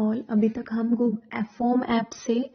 All. अभी तक हम फॉर्म ऐप से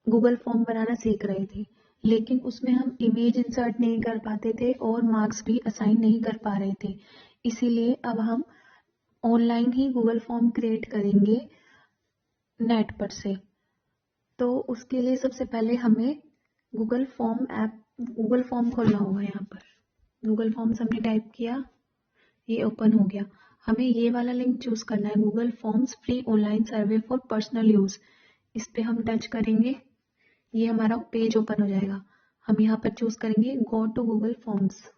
गूगल फॉर्म बनाना सीख रहे थे, लेकिन उसमें हम इमेज इंसर्ट नहीं कर पाते थे और मार्क्स भी असाइन नहीं कर पा रहे थे। इसीलिए अब हम ऑनलाइन ही गूगल फॉर्म क्रिएट करेंगे नेट पर से। तो उसके लिए सबसे पहले हमें गूगल फॉर्म खोलना होगा। यहाँ पर गूगल फॉर्म्स हमने टाइप किया, ये ओपन हो गया। हमें ये वाला लिंक चूज करना है, Google forms free online survey for personal use. इस पे हम टच करेंगे, ये हमारा पेज ओपन हो जाएगा। हम यहाँ पर चूज करेंगे गो टू गूगल फॉर्म्स।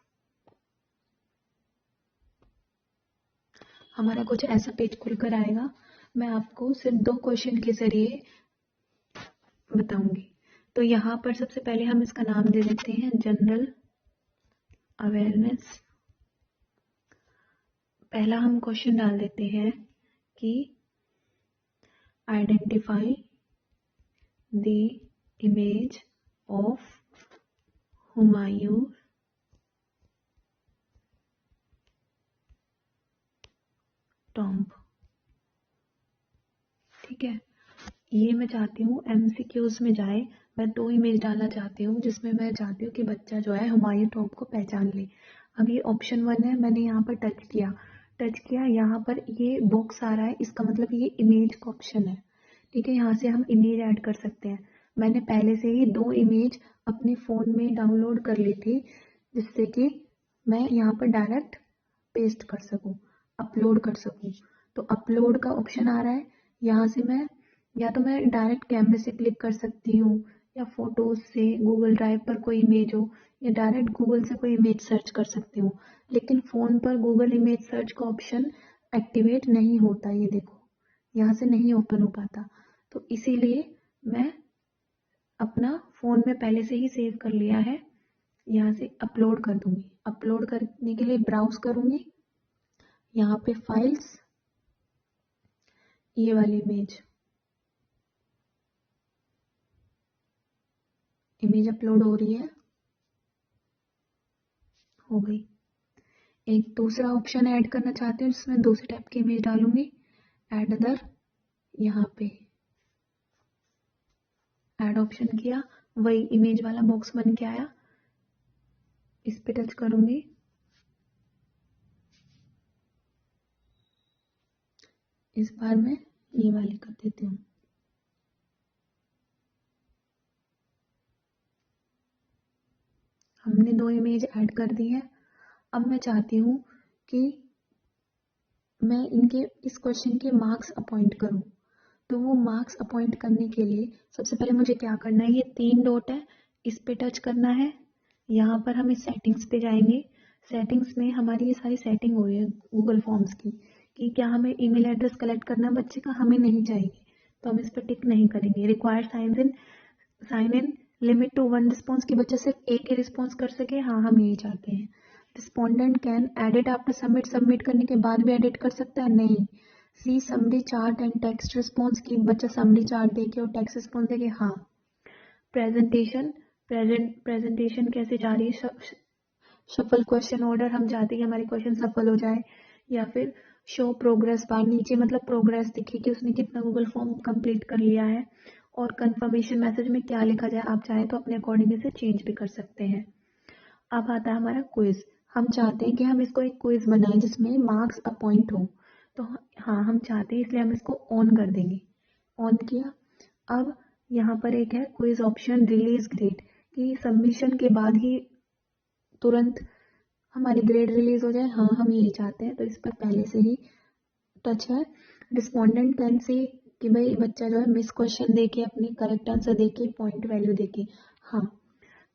हमारा कुछ ऐसा पेज खुलकर आएगा। मैं आपको सिर्फ 2 क्वेश्चन के जरिए बताऊंगी। तो यहाँ पर सबसे पहले हम इसका नाम दे देते हैं जनरल अवेयरनेस। पहला हम क्वेश्चन डाल देते हैं कि identify the image of Humayun tomb. ठीक है, ये मैं चाहती हूँ एमसीक्यूज में जाए। मैं 2 इमेज डालना चाहती हूँ जिसमें मैं चाहती हूँ कि बच्चा जो है हुमायूं टॉम्ब को पहचान ले। अब ये ऑप्शन 1 है, मैंने यहाँ पर टच किया, यहाँ पर ये बॉक्स आ रहा है, इसका मतलब ये इमेज का ऑप्शन है। ठीक है, यहाँ से हम इमेज ऐड कर सकते हैं। मैंने पहले से ही 2 इमेज अपने फ़ोन में डाउनलोड कर ली थी, जिससे कि मैं यहाँ पर डायरेक्ट पेस्ट कर सकूँ, अपलोड कर सकूँ। तो अपलोड का ऑप्शन आ रहा है, यहाँ से मैं या तो मैं डायरेक्ट कैमरे से क्लिक कर सकती हूँ, या फोटोज से गूगल ड्राइव पर कोई इमेज हो, या डायरेक्ट गूगल से कोई इमेज सर्च कर सकती हूँ। लेकिन फ़ोन पर गूगल इमेज सर्च का ऑप्शन एक्टिवेट नहीं होता, ये देखो यहाँ से नहीं ओपन हो पाता। तो इसीलिए मैं अपना फ़ोन में पहले से ही सेव कर लिया है, यहाँ से अपलोड कर दूंगी। अपलोड करने के लिए ब्राउज करूंगी, यहाँ पे फाइल्स, ये वाली इमेज अपलोड हो रही है, हो गई। एक दूसरा ऑप्शन ऐड करना चाहती हूँ जिसमें दूसरे टाइप की इमेज डालूंगी, ऐड अदर। यहाँ पे ऐड ऑप्शन किया, वही इमेज वाला बॉक्स बन के आया, इस पे टच करूंगी। इस बार मैं ये वाली कर देती हूँ। हमने 2 इमेज ऐड कर दी है। अब मैं चाहती हूँ कि मैं इनके इस क्वेश्चन के मार्क्स अपॉइंट करूँ। तो वो मार्क्स अपॉइंट करने के लिए सबसे पहले मुझे क्या करना है, ये 3 डॉट है, इस पे टच करना है। यहाँ पर हम इस सेटिंग्स पे जाएंगे। सेटिंग्स में हमारी ये सारी सेटिंग हो रही है गूगल फॉर्म्स की, कि क्या हमें ईमेल एड्रेस कलेक्ट करना बच्चे का, हमें नहीं चाहिए, तो हम इस पर टिक नहीं करेंगे। Required sign in limit to 1 response, की बच्चा सिर्फ एक ही रिस्पॉन्स कर सके, हाँ हम यही चाहते हैं। Respondent can edit after submit करने के बाद भी एडिट कर सकता है, नहीं। See summary chart and text response, की बच्चा समरी चार्ट देखे और टेक्स्ट रिस्पॉन्स देखे, हाँ। प्रेजेंटेशन कैसे जा रही है, शफल क्वेश्चन ऑर्डर, हम चाहते हैं कि हमारे क्वेश्चन सफल हो जाए। या फिर शो प्रोग्रेस बार, नीचे मतलब प्रोग्रेस दिखे कि उसने कितना गूगल फॉर्म कंप्लीट कर लिया है। और कंफर्मेशन मैसेज में क्या लिखा जाए, आप चाहें तो अपने अकॉर्डिंग इसे चेंज भी कर सकते हैं। अब आता है हमारा क्विज। हम चाहते हैं कि हम इसको एक क्विज बनाएं जिसमें मार्क्स अपॉइंट हो। तो हाँ, हम चाहते हैं, इसलिए हम इसको ऑन कर देंगे। ऑन किया। अब यहाँ पर एक है क्विज ऑप्शन रिलीज ग्रेड, कि सबमिशन के बाद ही तुरंत हमारी ग्रेड रिलीज हो जाए, हाँ हम यही चाहते हैं। तो इस पर पहले से ही टच है। रिस्पोंडेंट कैन सी, कि भाई बच्चा जो है मिस क्वेश्चन देके अपनी करेक्ट आंसर देके पॉइंट वैल्यू देके, हाँ।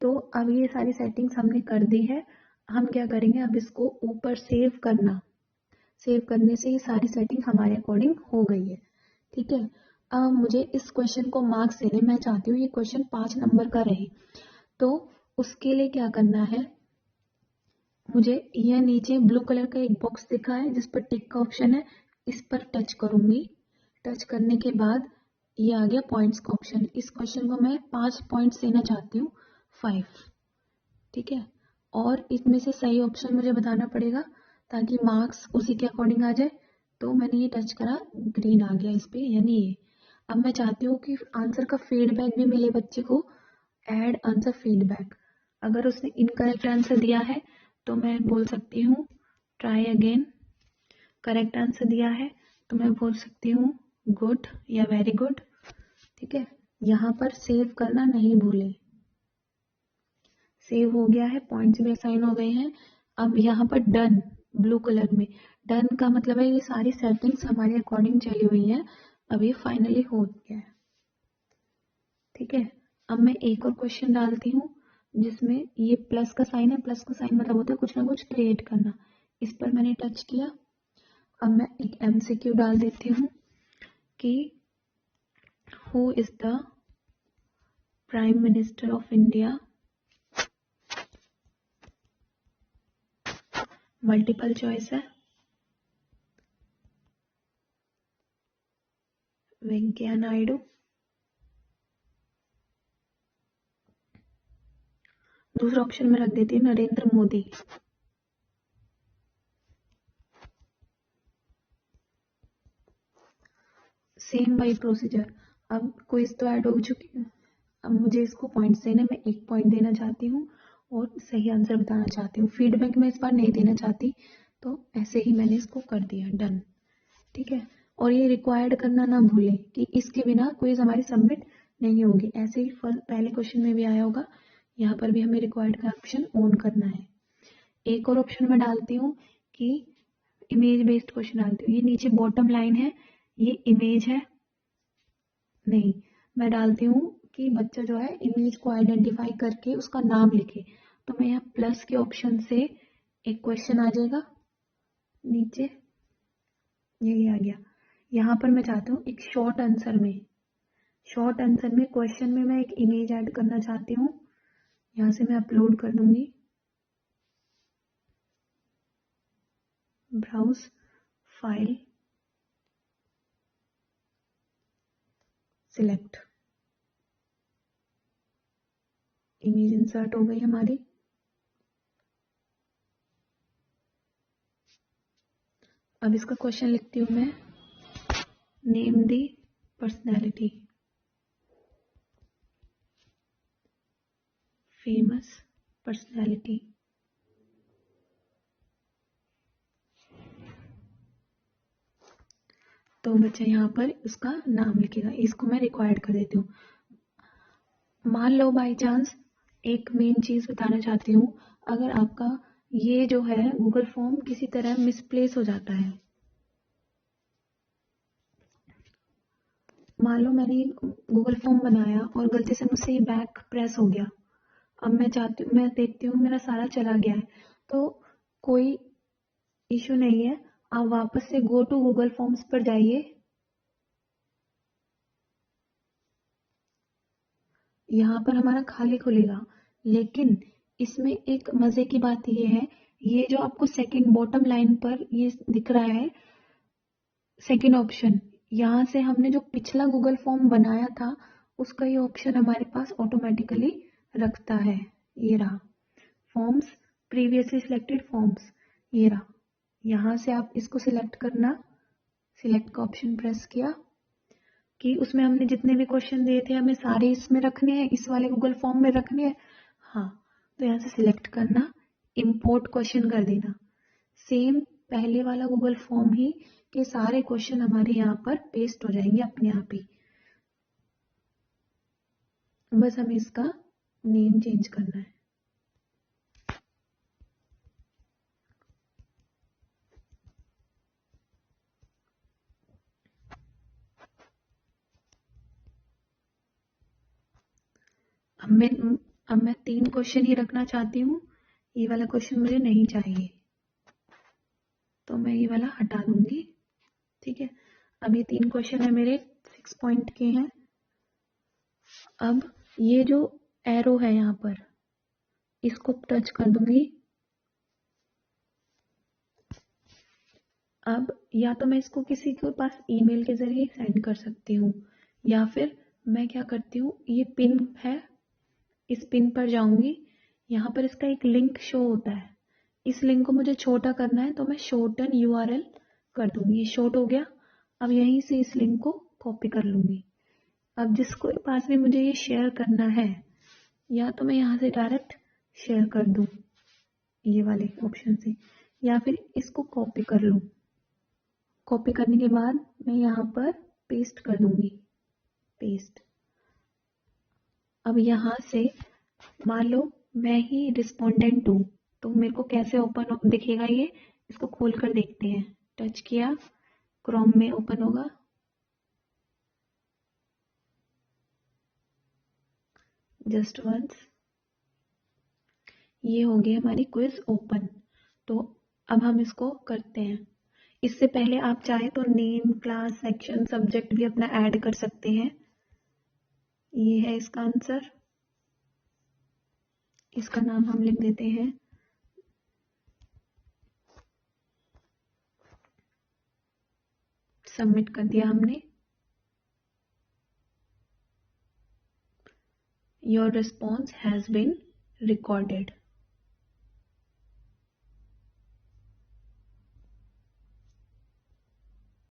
तो अब ये सारी सेटिंग्स हमने कर दी है। हम क्या करेंगे, अब इसको ऊपर सेव करने से ये सारी सेटिंग हमारे अकॉर्डिंग हो गई है। ठीक है, अब मुझे इस क्वेश्चन को मार्क्स देने, मैं चाहती हूँ ये क्वेश्चन 5 नंबर का रहे। तो उसके लिए क्या करना है, मुझे यह नीचे ब्लू कलर का एक बॉक्स दिखा है जिस पर टिक का ऑप्शन है, इस पर टच करूंगी। टच करने के बाद ये आ गया पॉइंट्स का ऑप्शन। इस क्वेश्चन को मैं 5 पॉइंट्स देना चाहती हूँ, 5। ठीक है, और इसमें से सही ऑप्शन मुझे बताना पड़ेगा ताकि मार्क्स उसी के अकॉर्डिंग आ जाए। तो मैंने ये टच करा, ग्रीन आ गया इस पे, यानी ये। अब मैं चाहती हूँ कि आंसर का फीडबैक भी मिले बच्चे को, ऐड आंसर फीडबैक। अगर उसने इनकरेक्ट आंसर दिया है तो मैं बोल सकती हूँ ट्राई अगेन। करेक्ट आंसर दिया है तो मैं बोल सकती हूँ गुड या वेरी गुड। ठीक है, यहाँ पर सेव करना नहीं भूले। सेव हो गया है, पॉइंट्स भी असाइन हो गए हैं। अब यहाँ पर डन, ब्लू कलर में डन का मतलब है ये सारी सेटिंग्स हमारे अकॉर्डिंग चली हुई है, अब ये फाइनली हो गया है। ठीक है, अब मैं एक और क्वेश्चन डालती हूँ जिसमें ये प्लस का साइन है, प्लस का साइन मतलब होता है कुछ ना कुछ क्रिएट करना। इस पर मैंने टच किया। अब मैं एक MCQ डाल देती हूँ कि who is the prime minister of India. Multiple choice है, वेंकैया नायडू। दूसरा ऑप्शन में रख देती हूँ Narendra Modi. Same by procedure. अब क्विज तो ऐड हो चुकी है, अब मुझे इसको पॉइंट्स देने, मैं 1 पॉइंट देना चाहती हूँ और सही आंसर बताना चाहती हूँ। फीडबैक मैं इस बार नहीं देना चाहती, तो ऐसे ही मैंने इसको कर दिया डन। ठीक है, और ये रिक्वायर्ड करना ना भूलें कि इसके बिना क्विज हमारी सबमिट नहीं होगी। ऐसे ही पहले क्वेश्चन में भी आया होगा, यहाँ पर भी हमें रिक्वायर्ड का ऑप्शन ऑन करना है। एक और ऑप्शन में डालती हूँ कि इमेज बेस्ड क्वेश्चन डालती हूँ। ये नीचे बॉटम लाइन है, ये इमेज है नहीं, मैं डालती हूँ कि बच्चा जो है इमेज को आइडेंटिफाई करके उसका नाम लिखे। तो मैं यहाँ प्लस के ऑप्शन से एक क्वेश्चन आ जाएगा नीचे, यही आ गया। यहाँ पर मैं चाहती हूँ एक शॉर्ट आंसर में, क्वेश्चन में मैं एक इमेज ऐड करना चाहती हूँ। यहाँ से मैं अपलोड कर दूंगी, browse file, select, image insert हो गई हमारी। अब इसका क्वेश्चन लिखती हूँ मैं, name the personality, famous personality. तो बच्चा यहाँ पर उसका नाम लिखेगा, इसको मैं रिक्वायर्ड कर देती हूँ। मान लो बाई चांस, एक मेन चीज बताना चाहती हूँ, अगर आपका ये जो है गूगल फॉर्म किसी तरह मिसप्लेस हो जाता है, मान लो मैंने गूगल फॉर्म बनाया और गलती से मुझसे ये बैक प्रेस हो गया, अब मैं देखती हूँ मेरा सारा चला गया है, तो कोई इशू नहीं है, आप वापस से गो टू गूगल फॉर्म्स पर जाइए। यहाँ पर हमारा खाली खुलेगा, लेकिन इसमें एक मजे की बात ये है, ये जो आपको सेकंड बॉटम लाइन पर ये दिख रहा है सेकंड ऑप्शन, यहाँ से हमने जो पिछला गूगल फॉर्म बनाया था उसका ये ऑप्शन हमारे पास ऑटोमेटिकली रखता है। ये रहा फॉर्म्स, प्रीवियसली सिलेक्टेड फॉर्म्स, ये रहा। यहाँ से आप इसको सिलेक्ट करना, सिलेक्ट का ऑप्शन प्रेस किया कि उसमें हमने जितने भी क्वेश्चन दिए थे हमें सारे इसमें रखने हैं, इस वाले गूगल फॉर्म में रखने हैं। हाँ, तो यहाँ से सिलेक्ट करना, इंपोर्ट क्वेश्चन कर देना, सेम पहले वाला गूगल फॉर्म ही के सारे क्वेश्चन हमारे यहाँ पर पेस्ट हो जाएंगे अपने आप ही। बस हमें इसका नेम चेंज करना है। अब मैं 3 क्वेश्चन ही रखना चाहती हूँ, ये वाला क्वेश्चन मुझे नहीं चाहिए, तो मैं ये वाला हटा दूंगी। ठीक है, अब ये 3 क्वेश्चन है मेरे 6 पॉइंट के हैं। अब ये जो एरो है यहाँ पर, इसको टच कर दूंगी। अब या तो मैं इसको किसी के पास ईमेल के जरिए सेंड कर सकती हूँ, या फिर मैं क्या करती हूँ, ये पिन है, इस पिन पर जाऊंगी, यहाँ पर इसका एक लिंक शो होता है, इस लिंक को मुझे छोटा करना है तो मैं शॉर्टन URL कर दूंगी। ये शॉर्ट हो गया। अब यहीं से इस लिंक को कॉपी कर लूंगी। अब जिसको पास में मुझे ये शेयर करना है, या तो मैं यहाँ से डायरेक्ट शेयर कर दूं ये वाले ऑप्शन से, या फिर इसको कॉपी कर लूं। कॉपी करने के बाद मैं यहाँ पर पेस्ट कर दूंगी, पेस्ट। अब यहाँ से मान लो मैं ही रिस्पोंडेंट हूँ, तो मेरे को कैसे ओपन दिखेगा ये, इसको खोल कर देखते हैं। टच किया, क्रोम में ओपन होगा। जस्ट वंस, ये हो गई हमारी क्विज ओपन। तो अब हम इसको करते हैं। इससे पहले आप चाहे तो नेम, क्लास, सेक्शन, सब्जेक्ट भी अपना ऐड कर सकते हैं। ये है इसका आंसर। इसका नाम हम लिख देते हैं सबमिट कर दिया हमने। Your response has been recorded.